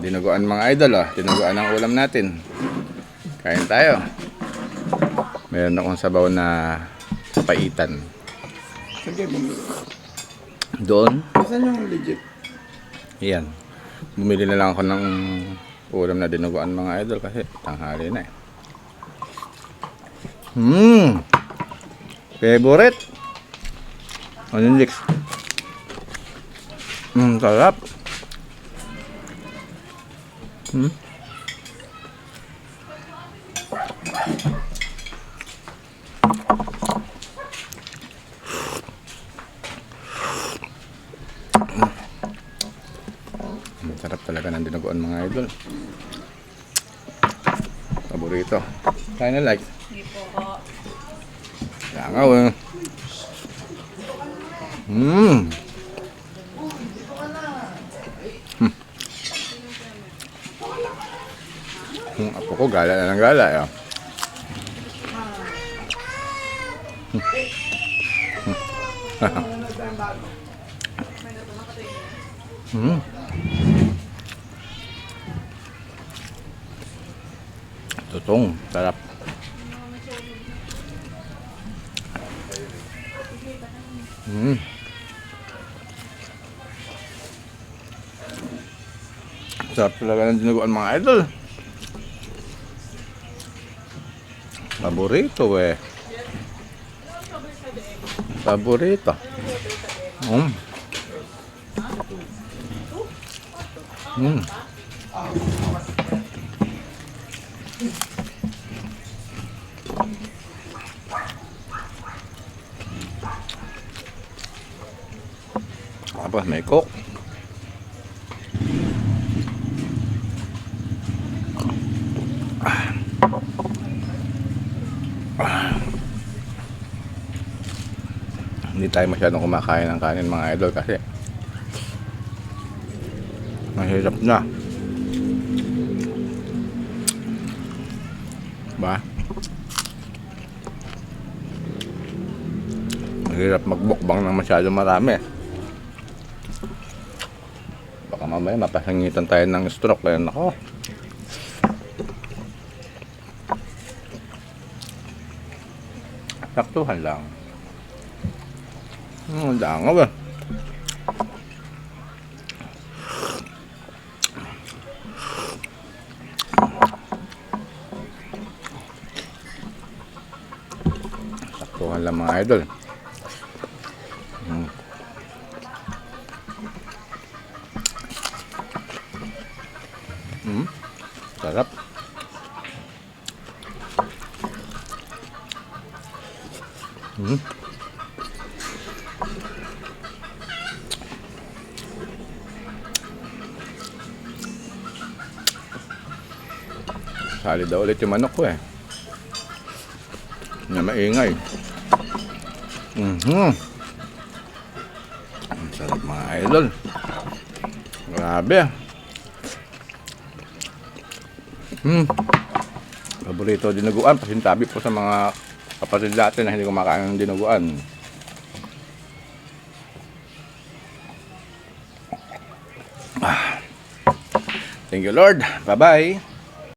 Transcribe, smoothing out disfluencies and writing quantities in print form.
Dinuguan mga idol, oh. Dinuguan ang ulam natin. Kain tayo. Meron akong sabaw na paitan. Doon. Saan yung legit? Yan. Bumili na lang ako ng ulam na dinuguan mga idol kasi tanghali na eh. Favorite. Onion leeks. Sarap. Sarap talaga ng dinuguan mga idol. Paborito. Kaya na like. Hindi po. Langaw eh. Yung apo ko gala na ng gala eh. Tutong, sarap. Sarap talaga ng dinuguan mga idol. Paborito eh. Paborito. Tapos may coke. Hindi tayo masyadong kumakain ng kanin mga idol kasi mahirap na. Ba? Mahirap magbukbang ng masyadong marami. Baka mamaya mapasangitan tayo ng stroke. Kaya nako. Saktuhan lang. Dangaw ba? Saktuhan lang mga idol. Sarap. Sali daw ulit yung manok ko eh. Na maingay. Ang sarap mga idol. Grabe. Paborito dinuguan. Pasintabi po sa mga kapatid natin na hindi kumakain ng dinuguan. Thank you Lord. Bye bye.